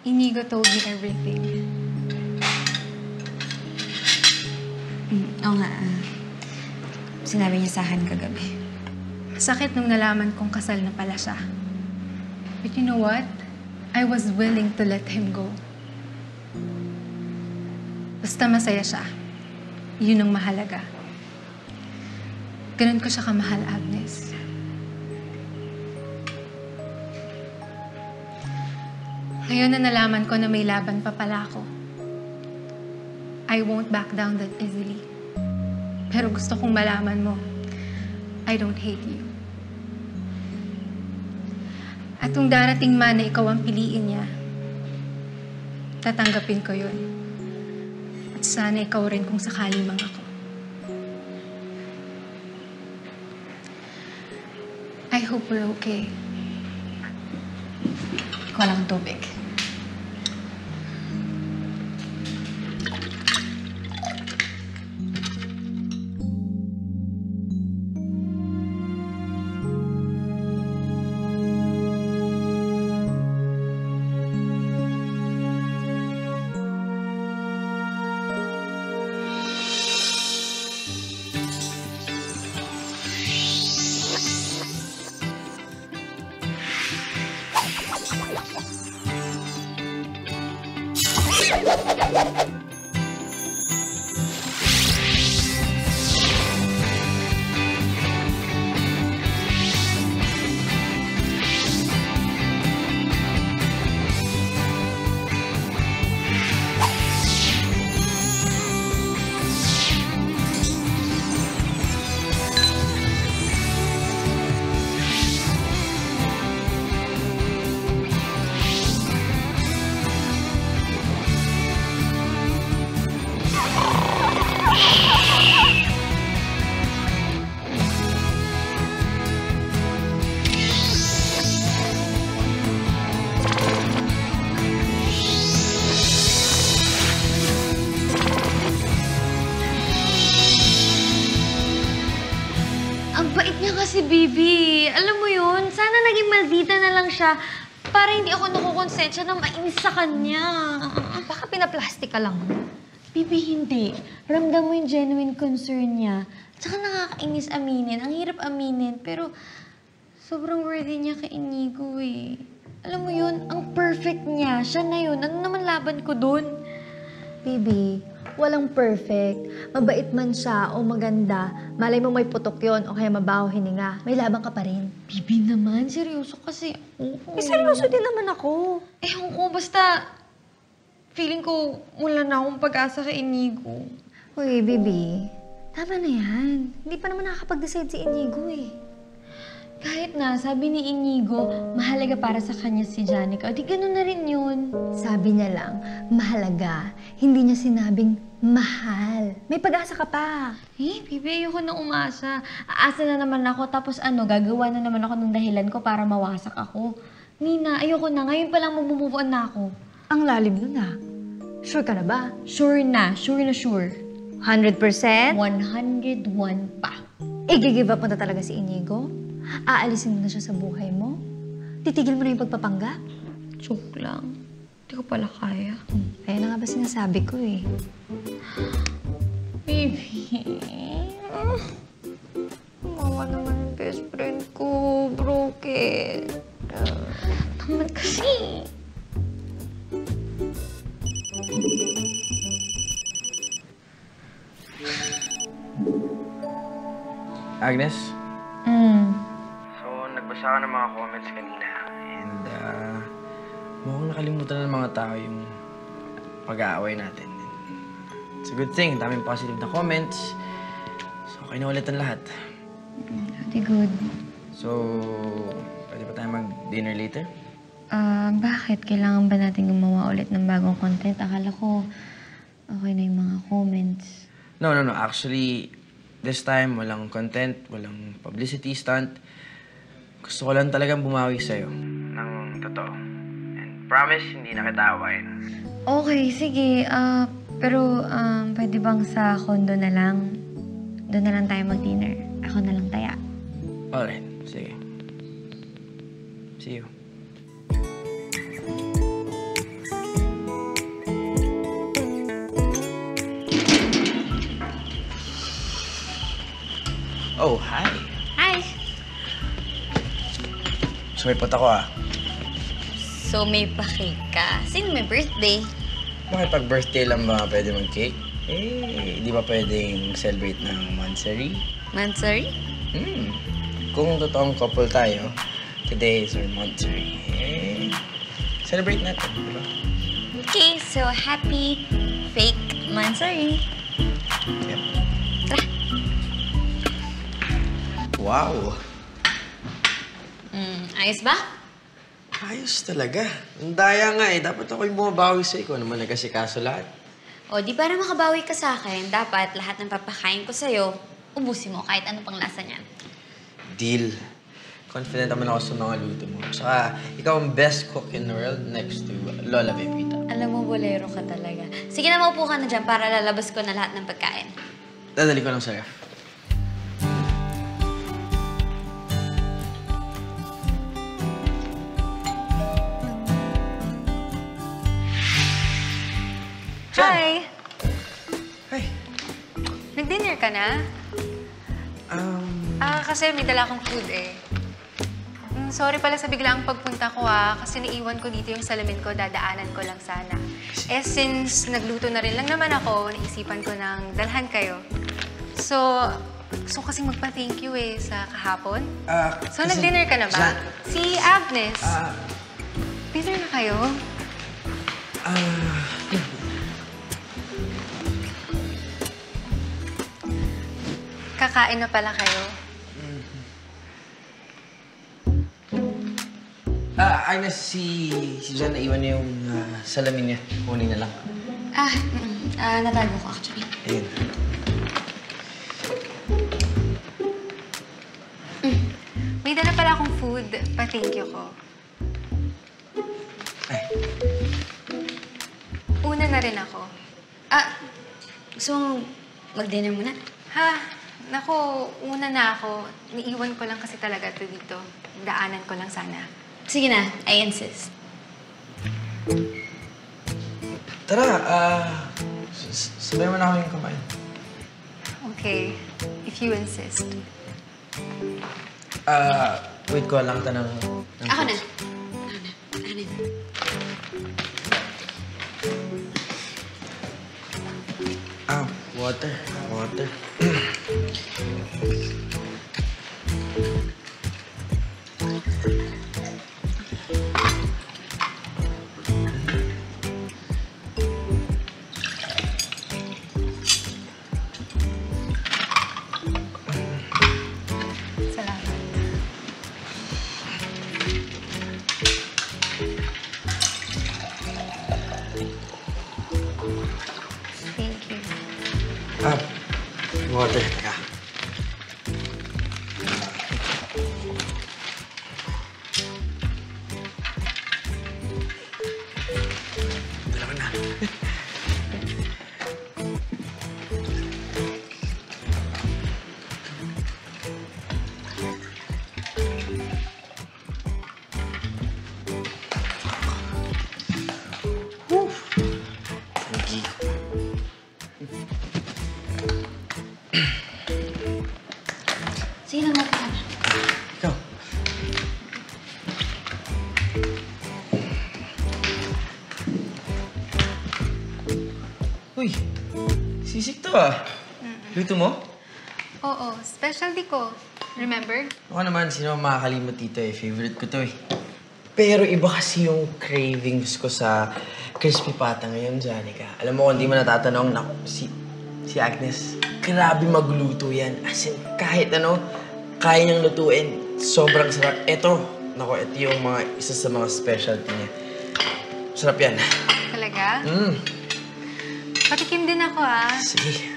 Inigo told me everything. Oo nga. Sinabi niya sa akin kagabi. Sakit nung nalaman kong kasal na pala siya. But you know what? I was willing to let him go. Basta masaya siya. Yun ang mahalaga. Ganun ko siya kamahal, Agnes. Ngayon na nalaman ko na may laban pa pala ako. I won't back down that easily. Pero gusto kong malaman mo, I don't hate you. At kung darating man na ikaw ang piliin niya, tatanggapin ko yun. At sana ikaw rin kung sakali mang ako. I hope we're okay. Ikaw lang tubig. Si Bibi, alam mo yun, sana naging maldita na lang siya para hindi ako nakukonsensya na mainis sa kanya. Baka pinaplastic ka lang. Bibi, hindi. Ramdam mo yung genuine concern niya. Tsaka nakakainis aminin. Ang hirap aminin, pero sobrang worthy niya kay Inigo eh. Alam mo yun, ang perfect niya. Siya na yun. Ano naman laban ko dun? Bibi, walang perfect. Mabait man siya o maganda, malay mo may putok yon o kaya mabaho hininga. May laban ka pa rin. Bibi naman, seryoso kasi ako. Seryoso din naman ako. Ewan ko, basta feeling ko wala na akong pag-asa kay Inigo. Uy, Bibi, tama na yan. Hindi pa naman nakakapag-decide si Inigo eh. Kahit na, sabi ni Inigo, mahalaga para sa kanya si Janica. Di ganun na rin yun. Sabi niya lang, mahalaga. Hindi niya sinabing mahal. May pag-asa ka pa. Bibi, ayoko na umasa. Aasa na naman ako, tapos gagawa na naman ako ng dahilan ko para mawasak ako. Nina, ayoko na. Ngayon pa lang mag-move on na ako. Ang lalim nun ah. Sure ka na ba? Sure na. Sure na sure. 100%? 101 pa. I-give up mo na talaga si Inigo? Aalisin mo na siya sa buhay mo? Titigil mo na yung pagpapanggap? Joke lang. Hindi ko pala kaya. Kaya na nga ba sinasabi ko eh. Baby. Mawa naman yung best friend ko. Broken. Naman kasi. Agnes? So, nagbasa ka ng mga comments kanina. And, mukhang nakalimutan ng mga tao yung pag-aaway natin. It's a good thing. Daming positive na comments. So, okay na ulit ang lahat. Pretty good. So, pwede pa tayo mag-dinner later? Bakit? Kailangan ba natin gumawa ulit ng bagong content? Akala ko okay na yung mga comments. No. Actually, this time, walang content, walang publicity stunt. Gusto ko lang talagang bumawi sa'yo. Nang totoo. And promise, hindi na kita awayin. Okay, sige. Pero pwede bang sa condo na lang? Doon na lang tayo mag-dinner. Ako na lang taya. Alright, sige. See you. Oh, hi. Hi! Sumipot ako ah. So, may pa-cake ka. Sino may birthday? Bakit pag birthday lang ba pwede mag-cake? Eh, di ba pwedeng celebrate ng monthsary? Mansari? Kung totoong couple tayo, today is our monthsary. Eh, celebrate natin, di ba? Okay, so happy fake Mansari. Yep. Tara. Wow! Ayos ba? Ayos talaga. Ang daya nga eh. Dapat ako yung bumabawi sa ikaw naman nagkasikaso lahat. O, di para makabawi ka sa akin, dapat lahat ng papakain ko sa'yo, ubusin mo kahit ano pang lasa niyan. Deal. Confident naman ako sa mga luto mo. Saka, ikaw ang best cook in the world next to Lola Pepita. Alam mo, bolero ka talaga. Sige na, maupo ka na dyan para lalabas ko na lahat ng pagkain. Dadali ko lang sa ref. Hi! Hi. Nag-dinner ka na? Kasi may dala akong food eh. Sorry pala sa biglaang pagpunta ko kasi naiwan ko dito yung salamin ko, dadaanan ko lang sana. Eh, since nagluto na rin lang naman ako, naisipan ko nang dalhan kayo. So kasing magpa-thank you eh sa kahapon. So, nag-dinner ka na ba? Si Agnes. Dinner na kayo? Kakain na pala kayo? Agnes, si Jan naiwan niya yung salamin niya. Kunin na lang. Natago ko actually. Ayun. May dala pala akong food. Pa-thank you ko. Ay. Una na rin ako. Gusto mong mag-dinner muna? Naku, una na ako. Niiwan ko lang kasi talaga ito dito. Daanan ko lang sana. Sige na, I insist. Tara, sabay mo na kami kumain. Okay, if you insist. Wait ko lang ito ng Ako na. Water. Salamat. Thank you. Water. Teka. Dalawa na. Thank you. Sige na, maupo ka na. Ikaw. Uy, sisig to Luto mo? Oo, specialty ko. Remember? Ako naman, sino ang makakalimot dito eh. Favorite ko to eh. Pero iba kasi yung cravings ko sa crispy pata ngayon, Janica. Alam mo, kung di mo natatanong, naku, si Agnes, grabe magluto yan. As in, kahit ano, kaya niyang lutuin. Sobrang sarap. Ito yung isa sa mga specialty niya. Sarap yan. Talaga? Patikim din ako Sige.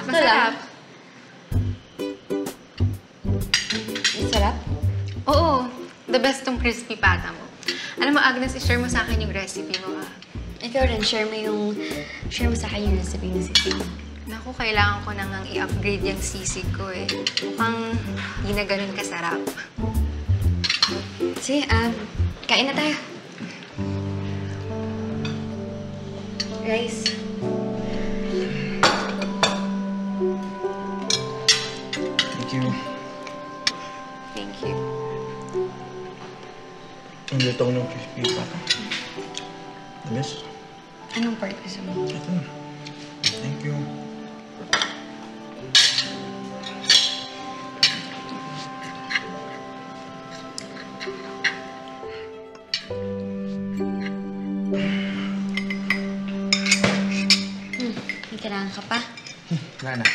Masarap. Masarap? Oo, the best tong crispy pata mo. Alam mo, Agnes, i-share mo sa akin yung recipe mo Ikaw rin, share mo sa akin yung recipe ni Sisi. Naku, kailangan ko nang i-upgrade yung sisig ko eh. Mukhang di na ganun kasarap. Sige, kain na tayo. Rice. Thank you. Thank you. Ang lutong ng crispy pata. The best. Anong part gusto mo? Ito na. Thank you. May kailangan ka pa? Wala na.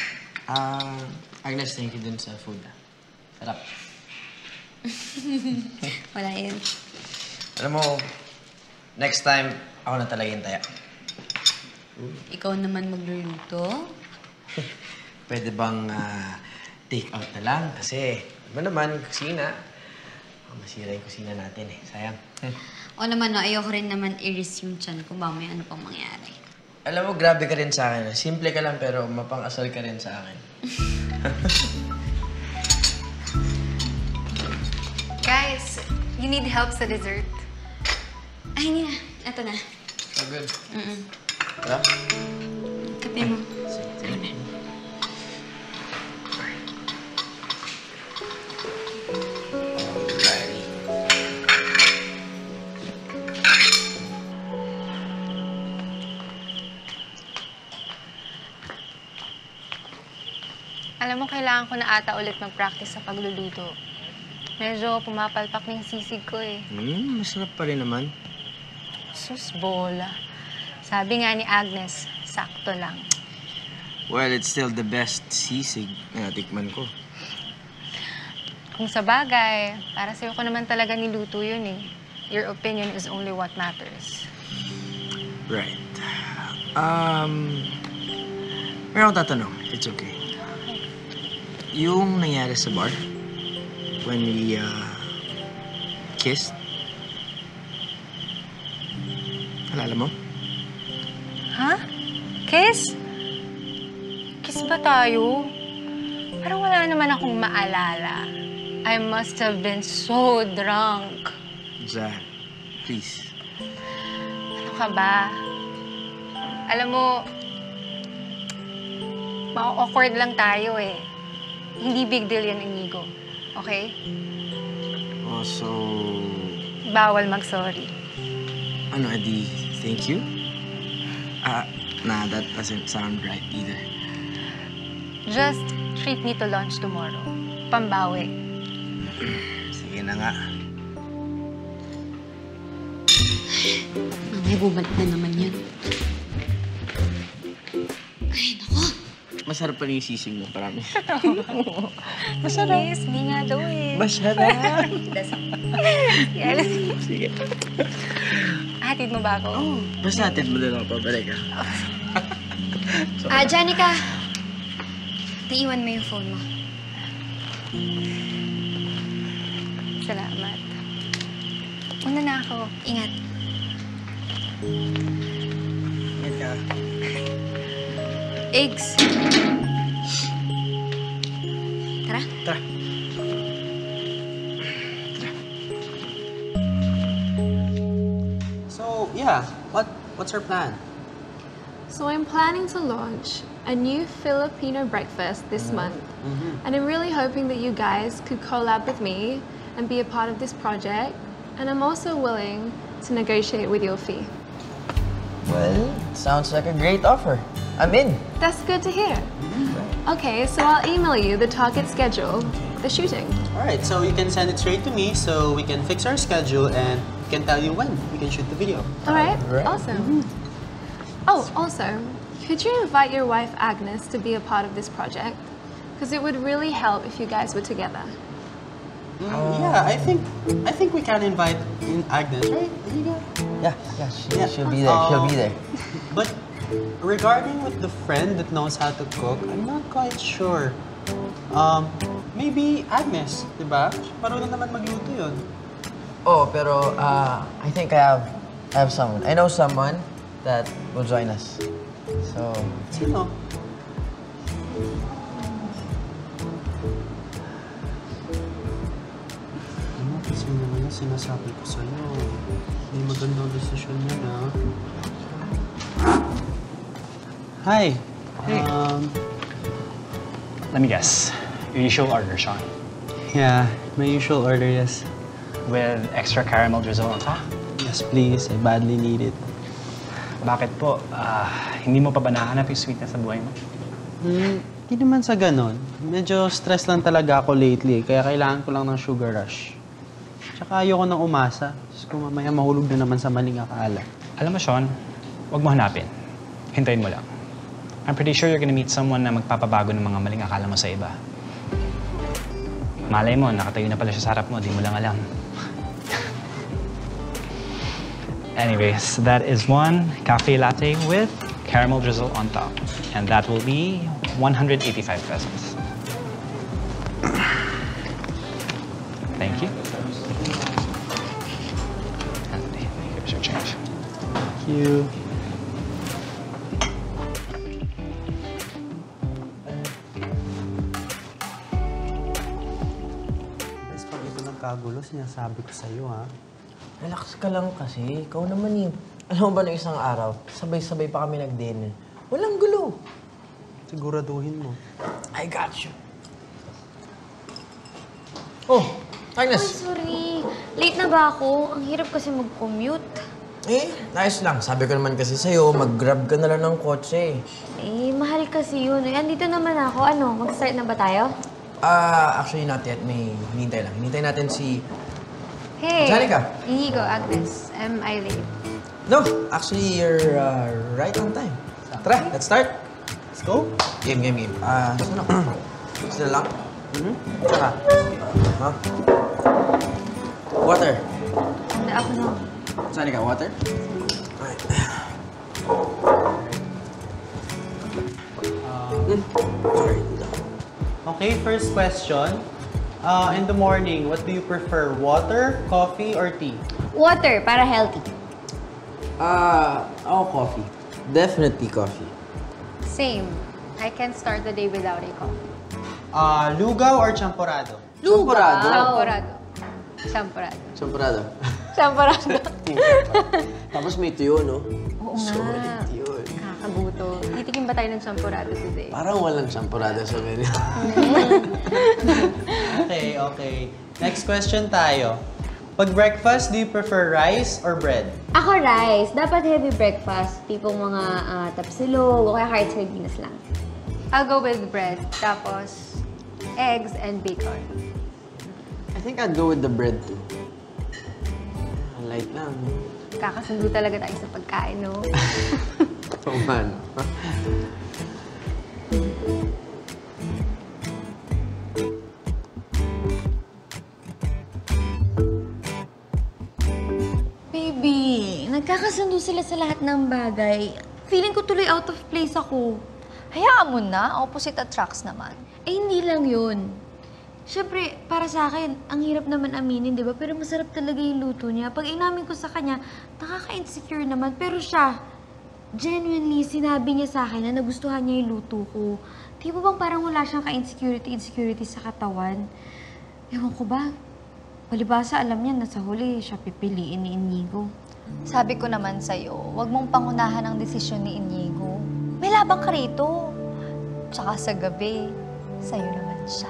Agnes, thank you dun sa food. Sarap. Wala yun. Alam mo, next time, ako na talaga yung taya. Ikaw naman magluluto? Pwede bang take out na lang? Kasi, iba naman, kusina. Masira yung kusina natin eh. Sayang. O naman, no, ayoko rin naman i-risk yung tiyan ko ba may ano pang mangyari. Alam mo, grabe ka rin sa akin. Simple ka lang pero mapang-asal ka rin sa akin. Guys, you need help sa dessert? Ay, hindi na. Ito na. So good. Wala? Kape mo. Sige. Alam mo, kailangan ko na ata ulit mag-practice sa pagluluto. Medyo pumapalpak na yung sisig ko eh. Masarap pa rin naman. Sus, bola. Sabi nga ni Agnes, sakto lang. Well, it's still the best sisig na natikman ko. Kung sa bagay, para sa'yo ko naman talaga niluto yun eh. Your opinion is only what matters. Right. Meron akong tatanong. It's okay. Yung nangyari sa bar, when we kissed, alala mo? Ha? Kiss? Kiss ba tayo? Parang wala naman akong maalala. I must have been so drunk. Zah, please. Ano ka ba? Alam mo, ma-awkward lang tayo eh. Hindi big deal yan, Inigo. Okay? Also, Bawal mag-sorry. ano, edi, thank you? Nah, that doesn't sound right either. Just treat me to lunch tomorrow. Pambawi. Sige na nga. Mamay, bumalik na naman yan. Ay, naku. Masarap pa rin yung sisig mo, promise. Masarap. Yes, hindi nga daw eh. Masarap! Yes. Sige. Hatid mo ba ako? Basta natin mo doon ako pabalik, ha? Janica. Naiwan mo yung phone mo. Salamat. Una na ako. Ingat. Ingat ka. Eggs. Tara. Tara. So, yeah, what's our plan? So I'm planning to launch a new Filipino breakfast this month. And I'm really hoping that you guys could collab with me and be a part of this project. And I'm also willing to negotiate with your fee. Well, sounds like a great offer. I'm in. That's good to hear. Okay, so I'll email you the target schedule, the shooting. All right, so you can send it straight to me so we can fix our schedule and we can tell you when we can shoot the video. All right, Right. awesome. Oh, also, could you invite your wife Agnes to be a part of this project? Because it would really help if you guys were together. Yeah, I think we can invite in Agnes, right? Yeah, she'll be there. She'll be there. But regarding with the friend that knows how to cook, I'm not quite sure. Maybe Agnes, di ba? Marunong naman magluto yun. Oh, pero I think I have someone. I know someone that will join us. So, Sino? Ano kasi naman yung sinasabi ko sa'yo. Hindi magandang desisyon yan, ha? Hi! Hey. Let me guess. Your usual order, Sean. Yeah, my usual order, yes. With extra caramel drizzle on top? Yes, please. I badly need it. Bakit po? Hindi mo pa ba nahanap yung sweetness sa buhay mo? Hindi naman sa ganon. Medyo stress lang talaga ako lately, kaya kailangan ko lang ng sugar rush. Tsaka ayoko nang umasa. Tapos kung mamaya mahulog na naman sa maling akala. Alam mo, Sean, huwag mo hanapin. Hintayin mo lang. I'm pretty sure you're gonna meet someone na magpapabago ng mga maling akala mo sa iba. Malay mo, nakatayo na pala siya sa harap mo, di mo lang alam. Anyways, that is one cafe latte with caramel drizzle on top. And that will be 185 pesos. Thank you. And here's your change. Thank you. Guys, pag ito nagkagulo, sinasabi ko sa'yo, ha? Relax ka lang kasi. Ikaw naman Alam mo ba na isang araw, sabay-sabay pa kami nag-dinner. Walang gulo. Siguraduhin mo. I got you. Oh, Ay, Agnes. sorry. Late na ba ako? Ang hirap kasi mag-commute. Nice lang. Sabi ko naman kasi sa'yo, mag-grab ka na lang ng kotse. Mahal kasi yun. Andito naman ako. Ano, mag-start na ba tayo? Actually not yet. May hinintay lang. Hinintay natin si... Hey! Janica. Inigo, Agnes. Am I late? No, actually, you're right on time. Tara, let's start. Let's go. Game. Saan ako? Sila lang? Tsaka? Water. Hindi ako na. Saan ka? Water? Alright. Sorry. Okay, first question. In the morning, what do you prefer? Water, coffee, or tea? Water, para healthy. Coffee. Definitely coffee. Same. I can't start the day without a coffee. Lugaw or champorado? Champorado. Champorado. Champorado. Champorado. Tapos may tuyo, no? Oo Solid nga. yun. Kakaguto. Titikim ba tayo ng champorado today? Parang walang champorado sa menu. Okay. Next question tayo. Pag breakfast, do you prefer rice or bread? Ako rice. Dapat heavy breakfast. Tipong mga tapsilog o kaya kahit sardinas lang. I'll go with bread. Tapos, eggs and bacon. I think I'd go with the bread too. Light lang. Kakasundo talaga tayo sa pagkain, no? Oh man. Baby, nagkakasundo sila sa lahat ng bagay. Feeling ko tuloy out of place ako. Hayaan mo na, opposite attracts naman. Hindi lang yun. Siyempre, para sa akin, ang hirap naman aminin, di ba? Pero masarap talaga yung luto niya. Pag inamin ko sa kanya, nakaka-insecure naman. Pero siya, genuinely, sinabi niya sa akin na nagustuhan niya yung luto ko. Di ba bang parang wala siyang ka-insecurity sa katawan? Ewan ko ba? Palibasa, alam niya na sa huli, siya pipiliin ni Inigo. Sabi ko naman sa'yo, huwag mong pangunahan ang desisyon ni Inigo. May labang ka rito. Tsaka sa gabi, sa'yo naman siya.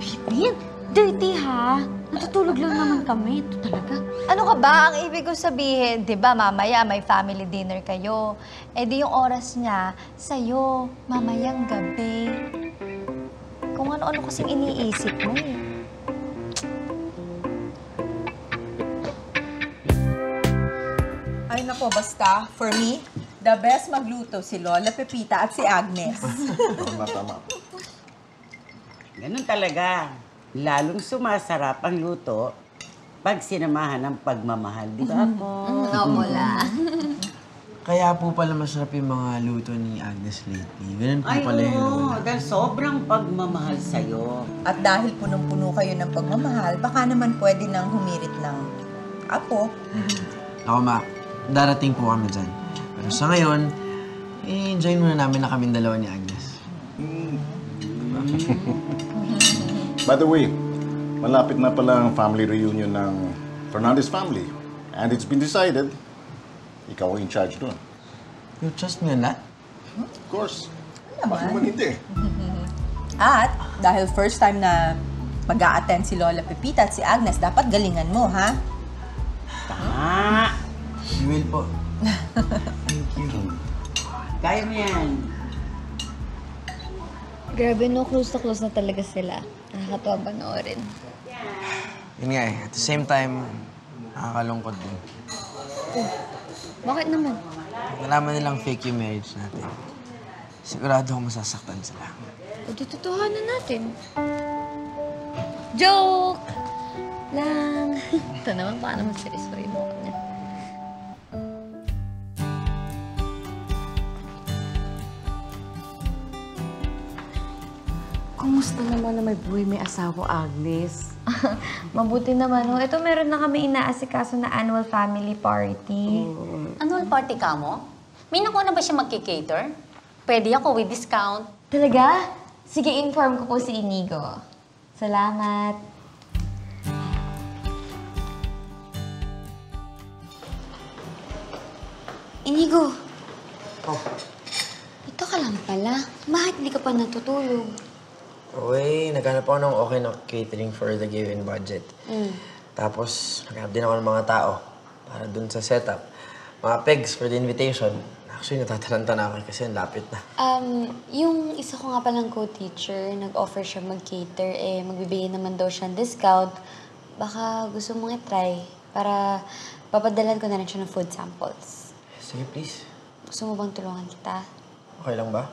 Bibin, dirty ha? Natutulog lang naman kami. Ito talaga. Ano ka ba? Ang ibig ko sabihin, di ba mamaya may family dinner kayo. Eh di yung oras niya, sa'yo, mamayang gabi. Kung ano-ano kasing iniisip mo eh. Ay nako, basta, for me, the best magluto si Lola Pepita at si Agnes. Tama. Ganun talaga. Lalong sumasarap ang luto pag sinamahan ng pagmamahal. Di ba po? Wala. Kaya po pala masarap yung mga luto ni Agnes lately. Ganun po Ay, pala yun. oo. Dahil sobrang pagmamahal sa'yo. At dahil punong-puno kayo ng pagmamahal, baka naman pwede nang humirit ng apo. Ako, Ma, darating po kami dyan. Pero sa ngayon, enjoy muna namin na kaming dalawa ni Agnes. By the way, malapit na pala ang family reunion ng Fernandez family. And it's been decided, ikaw ang in charge doon. You trust me on that? Of course. Bakit naman hindi? At dahil first time na mag-a-attend si Lola Pepita at si Agnes, dapat galingan mo, ha? Tama. You will po. Thank you. Kaya mo yan. Grabe, no? Close na talaga sila. Nakakatawa panoorin. Yun nga eh. At the same time, nakakalungkot din. Bakit naman? Nalaman nilang fake yung marriage natin. Sigurado ako masasaktan sila. O di totohanan natin. Joke! Lang. Ito naman, baka naman seryosoy mo ako niya. Kumusta naman na may buhay may asawa, Agnes? Mabuti naman, ho. Ito, meron na kami inaasikaso na annual family party. Annual party ka mo? May nakuha na ba siya magki-cater? Pwede ako with discount. Talaga? Sige, inform ko po si Inigo. Salamat. Inigo, Oh. ito ka lang pala. Bakit hindi ka pa natutulog? Okay, naghanap ako ng okay na catering for the given budget. Tapos, naghanap din ako ng mga tao para dun sa setup. Mga pegs for the invitation. Actually, natatalanta na ako kasi ang lapit na. Yung isa ko nga palang co-teacher, nag-offer siya mag-cater, magbibigay naman daw siya ng discount. Baka gusto mong i-try para papadalan ko na rin siya ng food samples. Sige, please. Gusto mo bang tulungan kita? Okay lang ba?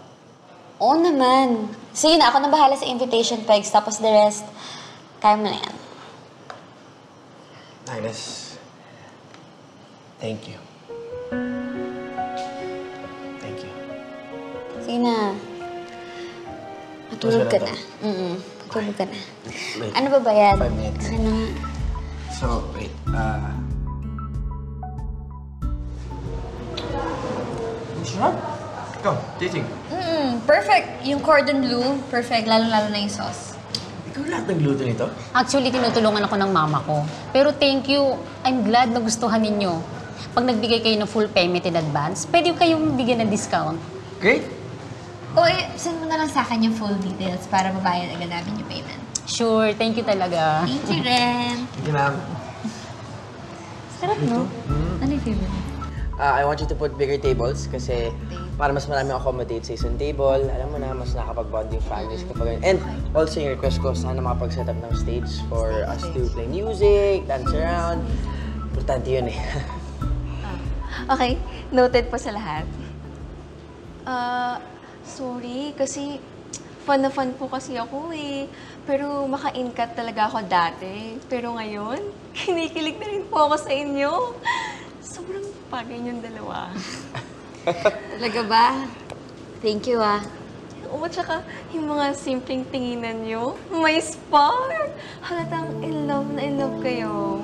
Oo naman. Sige na, ako na bahala sa invitation pegs, tapos the rest, kaya mo na yan. Agnes, thank you. Thank you. Sige na. Matulog ka na. Matulog ka na. Wait. Ano ba yan? 5 minutes. Ano nga? So, wait. Sarap. Ikaw, tasting. Perfect. Yung cordon bleu, perfect. Lalo-lalo na yung sauce. Ikaw lahat nagluto nito? Actually, tinutulungan ako ng mama ko. Pero thank you. I'm glad na gustuhan ninyo. Pag nagbigay kayo ng full payment in advance, pwede kayong bigyan ng discount. Great. O, send mo na lang sa akin yung full details para mabayad agad namin yung payment. Sure, thank you talaga. Thank you, Ren. Thank you, ma'am. Sarap, no? Ano yung favorite? I want you to put bigger tables kasi para mas marami accommodate sa isang table. Alam mo na, mas nakapag-bonding families kapag... And also yung request ko, sana makapag-set up ng stage for us to play music, dance around. Importante yun eh. Okay, noted po sa lahat. Sorry, kasi fan na fan po kasi ako eh. Pero maka-in-cut talaga ako dati. Pero ngayon, kinikilig na rin po ako sa inyo. Sobrang bagay niyong dalawa. Talaga ba? Thank you, ah. Oo, tsaka yung mga simpleng tinginan niyo, may spark! Halatang in love na in love kayo.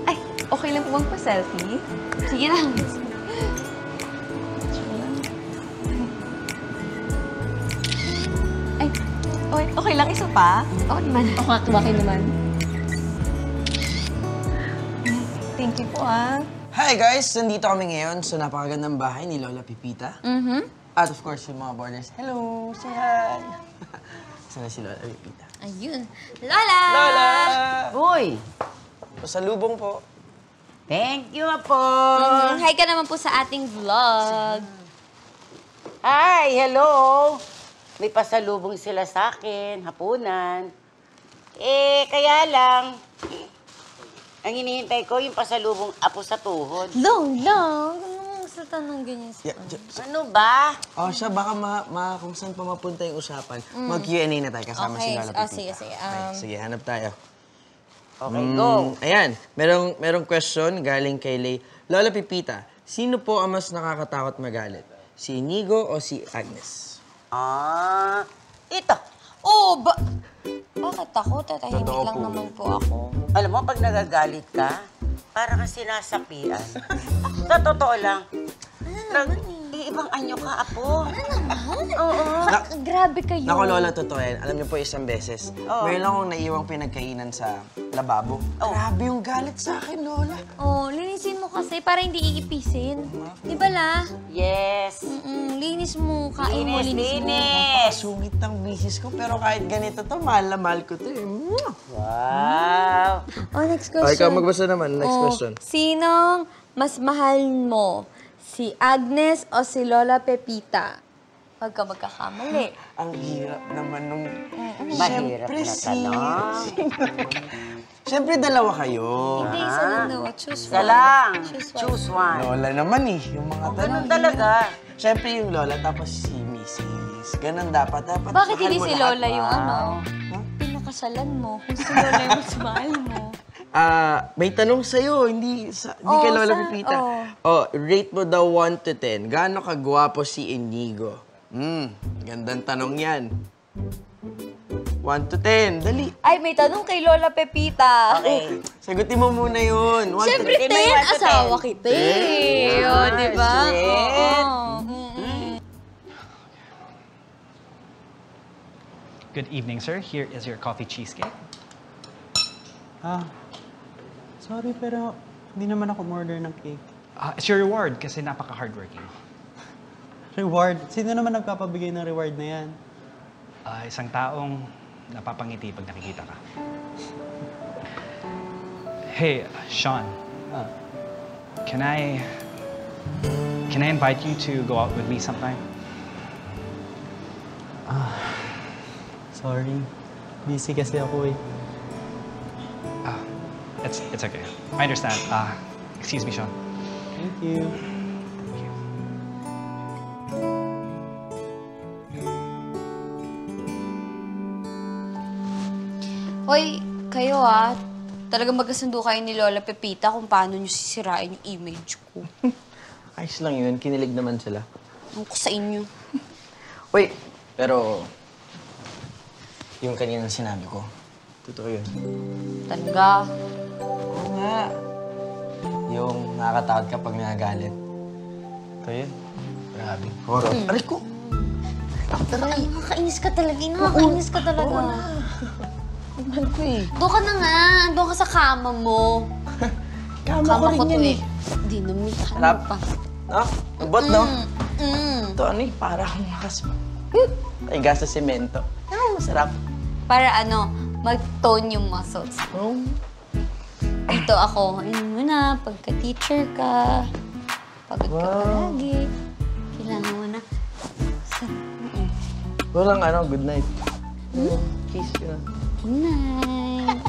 Ay, okay lang po bang pa-selfie? Sige lang. Ay, okay lang isa pa? Oo naman. Okay naman. Thank you po, ah. Hi guys! Nandito kami ngayon sa napakagandang bahay ni Lola Pepita. At of course, yung mga boarders. Hello! Say hi! Sana si Lola Pepita. Ayun. Lola! Lola! Uy! Pasalubong po. Thank you po! Hi ka naman po sa ating vlog. Hi! Hello! May pasalubong sila sa akin, hapunan. Kaya lang, ang hinihintay ko yung pasalubong apo sa tuhod. Long. Anong sa tanong ganyan sa Ano ba? Oh, siya, baka kung saan pa mapunta yung usapan. Mag-Q&A na tayo kasama si Lola Pepita. Sige. Okay, sige, hanap tayo. Okay, go. Ayan, merong question galing kay Lay. Lola Pepita, sino po ang mas nakakatakot magalit? Si Inigo o si Agnes? Ito. Bakit ako? Tatahimik Totoo lang po. naman po ako. Alam mo, pag nagagalit ka, para kang sinasapian. Sa totoo lang, Nag-iibang anyo ka, Apo. Oo. Grabe kayo. Naku, Lola, totoo yan. Alam niyo po, isang beses, mayroon akong naiiwang pinagkainan sa lababo. Grabe yung galit sa akin, Lola. Oh, linisin mo kasi para hindi iipisin. Di ba, La? Yes. Linis mo. Kain mo, linis mo. Napakasungit ng bisis ko, pero kahit ganito to, mahal na mahal ko to eh. Wow. Oh, next question. Okay, ikaw magbasa naman. Next question. Sinong mas mahal mo? Si Agnes o si Lola Pepita? Huwag ka magkakamali. Ang hirap naman nung... Mahirap na tanong. Siyempre, dalawa kayo. Hindi, isa lang daw. Choose one. Isa lang. Choose one. Lola naman eh. Yung mga Ganun talaga. Siyempre yung Lola, tapos si Mrs. Ganun dapat. Bakit mahal hindi mo si lahat. Lola yung pinakasalan mo? Kung si Lola yung mas mahal mo. May tanong sa'yo, hindi kay Lola Pepita. Rate mo daw 1 to 10. Gaano kagwapo si Inigo? Gandang tanong yan. 1 to 10, dali. Ay, may tanong kay Lola Pepita. Okay. Sagutin mo muna yun. 1 to 10. Siyempre, 10. Asawa kita eh. O, di ba? Good evening, sir. Here is your coffee cheesecake. Sorry, pero hindi naman ako order ng cake. It's your reward kasi napaka-hardworking. Reward? Sino naman nagpapabigay ng reward na yan? Isang taong napapangiti pag nakikita ka. Hey, Sean. Can I invite you to go out with me sometime? Sorry. Busy kasi ako eh. It's okay. I understand. Excuse me, Sean. Thank you. Hoy, kayo talagang magkasundo kayo ni Lola Pepita kung paano nyo sisirain yung image ko. Ayos lang yun. Kinilig naman sila. Ang ko sa inyo. Uy, pero... yung kanina sinabi ko, totoo yun. Talaga? Oo nga. Yung nakakatakot ka pag nagagalit. Ito yun. Grabe. Horror. Aray ko! Ay, nakakainis ka talaga. Nakakainis ka talaga. Mahal ko eh. Doon ka na nga. Doon ka sa kama mo. Kama ko rin yan eh. Hindi naman. Sarap. Pa. No? Ubot, no? Ito ano eh, para akong makas. Ay, gas sa semento. Pero masarap. Para mag-tone yung muscles. Dito ako. Ayun muna, pagka-teacher ka. Pagod ka palagi. Kailangan mo na. Walang good night. Kiss yun. Good night.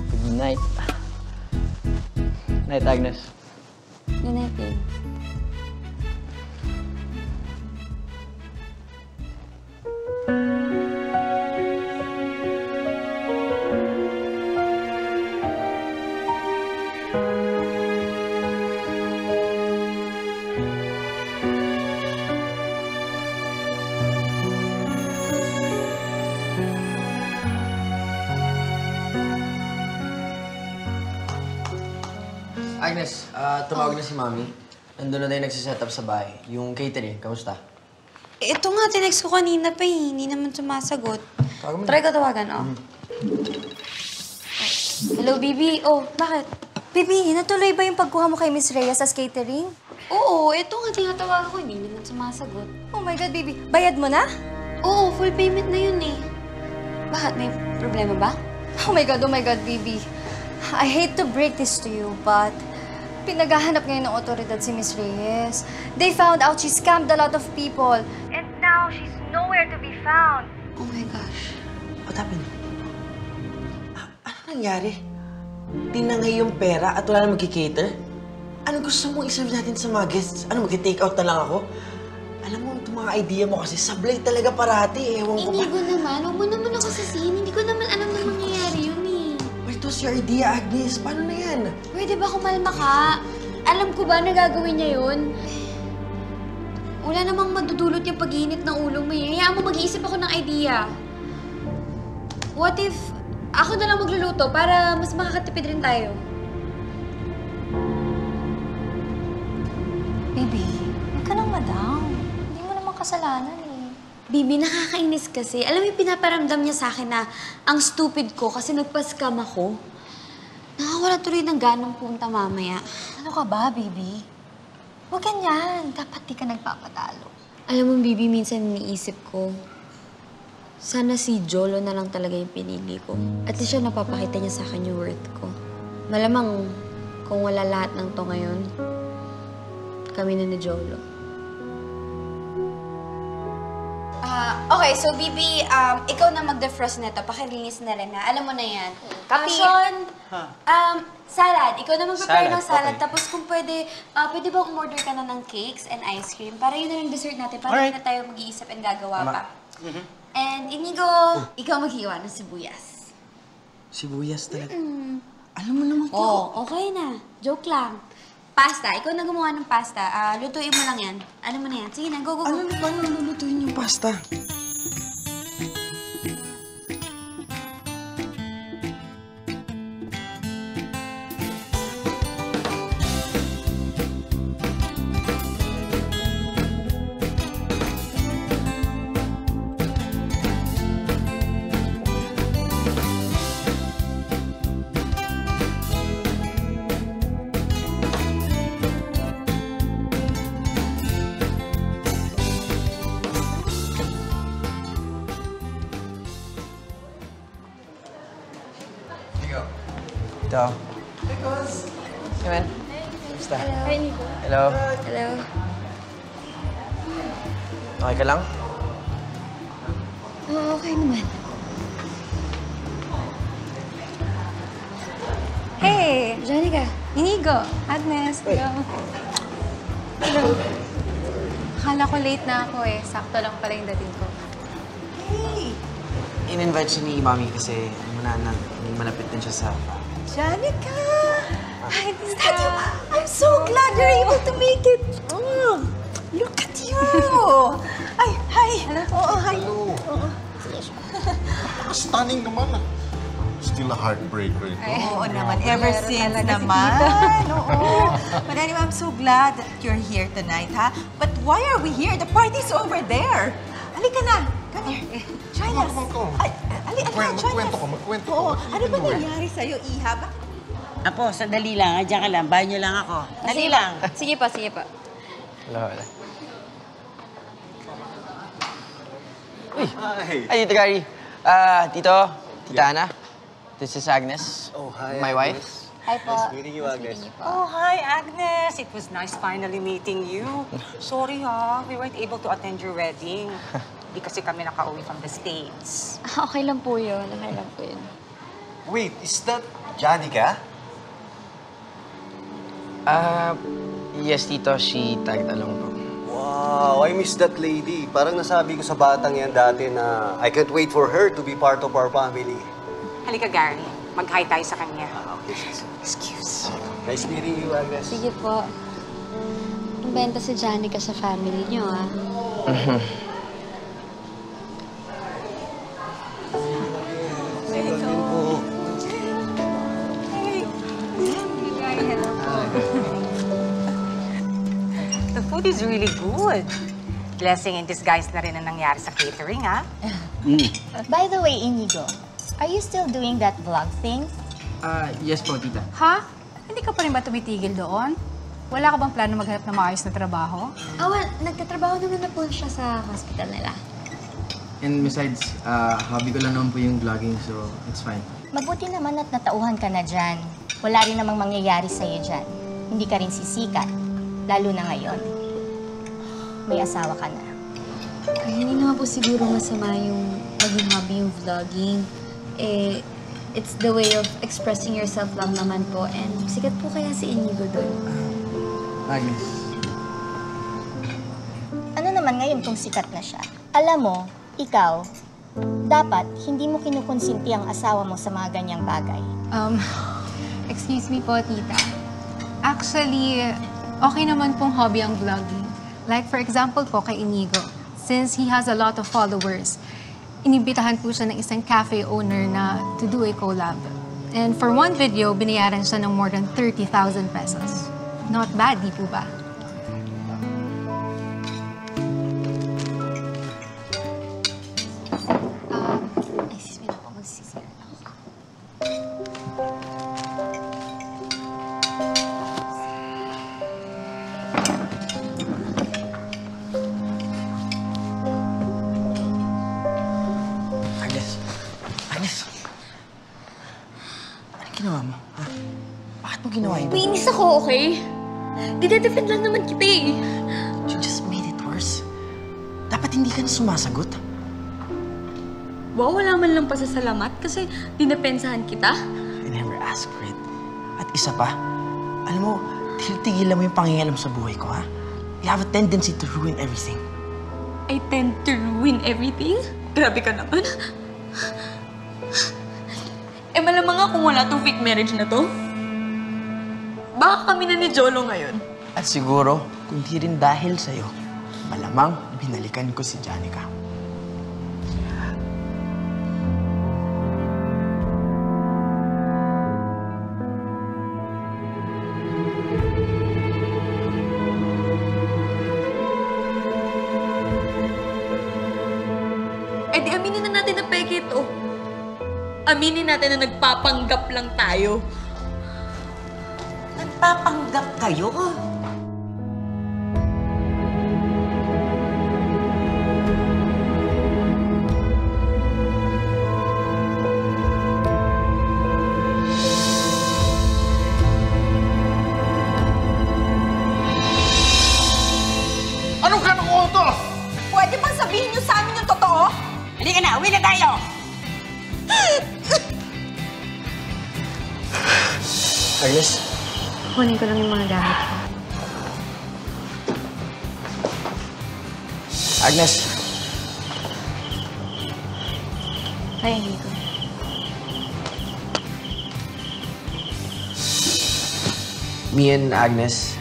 Good night. Night, Agnes. Good night, babe. Agnes, tumawag na si Mami. Nandun na tayo nagsiset up sa bahay. Yung catering, kamusta? Ito nga, tinext ko kanina pa eh. Hindi naman sumasagot. Tawag mo na. Try ko tawagan, Hello, Bibi. Oh, bakit? Bibi, natuloy ba yung pagkuha mo kay Miss Rhea sa catering? Oo, ito nga, tinatawagan ko. Hindi naman sumasagot. Oh my God, Bibi. Bayad mo na? Oo, full payment na yun eh. Bakit? May problema ba? Oh my God, Bibi. I hate to break this to you, but pinaghahanap ngayon ng otoridad si Miss Reyes. They found out she scammed a lot of people. And now, she's nowhere to be found. Oh my gosh. What happened? Ano nangyari? Tinangay yung pera at wala na magki-cater? Ano gusto mong iserve natin sa mga guests? Ano, mag-take out na lang ako? Alam mo, itong mga idea mo kasi sablay talaga parati. Ewan ko pa. Inigo naman. Huwag mo naman ako sasihin. Hindi ko naman alam na mangyayari yun eh. But it was your idea, Agnes. Paano na yan? Pwede ba kumalma ka? Alam ko ba na gagawin niya yun? Wala namang madudulot yung pag-iinit ng ulo mo eh. Hayaan mo mag-iisip ako ng idea. What if ako na lang magluluto para mas makakatipid rin tayo? Baby, huwag ka nang madam. kasalanan eh. Bibi, nakakainis kasi. Alam mo yung pinaparamdam niya sa akin na ang stupid ko kasi nagpa-scam ako. Nakawala tuloy ng ganang punta mamaya. Ano ka ba, baby? Huwag ganyan. Dapat di ka nagpapatalo. Alam mo, Bibi, minsan iniisip ko, sana si Jolo na lang talaga yung pinili ko. At least siya napapakita niya sa akin yung worth ko. Malamang, kung wala lahat ng to ngayon, kami na ni Jolo. Okay, so Bibi, ikaw na mag-defrost nito. Pakilinis na rin, ha? Alam mo na yan. Sean, salad. Ikaw na mag-prepare ng salad. Okay. Tapos kung pwede, pwede ba umorder ka na ng cakes and ice cream? Para yun na yung dessert natin. Para hindi na tayo mag-iisip and gagawa pa. And Inigo, ikaw maghiwa ng sibuyas. Sibuyas talaga. Alam mo naman ko. Oh, okay na. Joke lang. Pasta. Ikaw na gumawa ng pasta. Lutuin mo lang yan. Ano mo na yan? Sige na, go, go, go. Ano na ba nang lulutuin yung pasta? Ito. Hey, Cos. Hey, man. Kamusta? Hi, Nico. Hello. Hello. Okay ka lang? Oo, okay naman. Hey! Janica. Inigo, Agnes, hello. Hello. Akala ko late na ako eh. Sakto lang pala yung dating ko. In-invite siya ni Mami kasi malapit din siya sa... Janica! Hi, Tita! I'm so glad you're able to make it! Look at you! Ay, hi! Hello? Oo, hi! Hello! Stunning naman. Still a heartbreaker ito. Oo naman, ever since naman. Oo. But anyway, I'm so glad that you're here tonight, ha? But why are we here? The party's over there. Halika na. Come here. Join us. Ay, halika na, join us. Magkwento ka. Oo. Ano ba nangyari sa'yo, Iha? Apo, sandali lang. Diyan ka lang. Bahay niyo lang ako. Dali lang. Sige pa, sige pa. Hello. Uy! Hi, Tita Gary. Tito, Tita Ana. This is Agnes. Oh, hi, My Agnes. wife. Hi po. Nice meeting you, Agnes. Oh, hi, Agnes. It was nice finally meeting you. Sorry, ha. We weren't able to attend your wedding. Hindi kasi kami nakauwi from the States. Okay lang po yun. Okay lang po yun. Wait, is that Janica? Yes, Tito. She tagged along po. Wow, I miss that lady. Parang nasabi ko sa batang yan dati na I can't wait for her to be part of our family. Halika, Gary. Mag-hi tayo sa kanya. Okay, excuse. Nice meeting you, Agnes. Sige po. Ang benta si Janica sa family niyo, ah. The food is really good. Blessing in disguise na rin ang nangyari sa catering, ha? By the way, Inigo, are you still doing that vlog thing? Yes po, Tita. Ha? Hindi ka pa rin ba tumitigil doon? Wala ka bang plano maghanap ng maayos na trabaho? Well, nagtatrabaho naman na po siya sa hospital nila. And besides, hobby ko lang naman po yung vlogging, so it's fine. Mabuti naman at natauhan ka na dyan. Wala rin namang mangyayari sa'yo dyan. Hindi ka rin sisikat. Lalo na ngayon. May asawa ka na. Ay, hindi naman po siguro masama yung maging hobby yung vlogging. It's the way of expressing yourself lang naman po. And sikat po kaya si Inigo doon. Agnes. Ano naman ngayon kung sikat na siya? Alam mo, ikaw, dapat hindi mo kinukonsinti ang asawa mo sa mga ganyang bagay. Excuse me po, Tita. Actually, okay naman pong hobby ang vlogging. Like for example po kay Inigo. Since he has a lot of followers, inibitahan po siya ng isang cafe owner na to do a collab. And for one video, binayaran siya ng more than 30,000 pesos. Not bad, di po ba? Naiinis ako, okay? Dide-defend lang naman kita eh. You just made it worse. Dapat hindi ka na sumasagot. Wow, wala man lang pasasalamat kasi dinapensahan kita. I never asked for it. At isa pa, alam mo, tigilan mo yung pangingalam sa buhay ko, ha? You have a tendency to ruin everything. I tend to ruin everything? Grabe ka naman. Malamang nga kung wala tong fake marriage na to. Baka kami na ni Jolo ngayon. At siguro, kung di rin dahil sa'yo, malamang binalikan ko si Janica. Di aminin na natin na peke ito. Aminin natin na nagpapanggap lang tayo. Nagpapanggap kayo? Anong kanukuha to? Pwede bang sabihin niyo sa amin yung totoo? Halika na, uwi na tayo! Agnes? Kunin ko lang yung mga gamit ko. Agnes? Hi, Inigo. Me and Agnes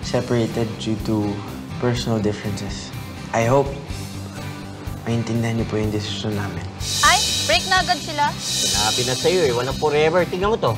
separated due to personal differences. I hope maintindihan niyo po yung desisyon namin. Ay, break na agad sila. Sinabi na sa'yo eh, walang forever. Tingnan mo to.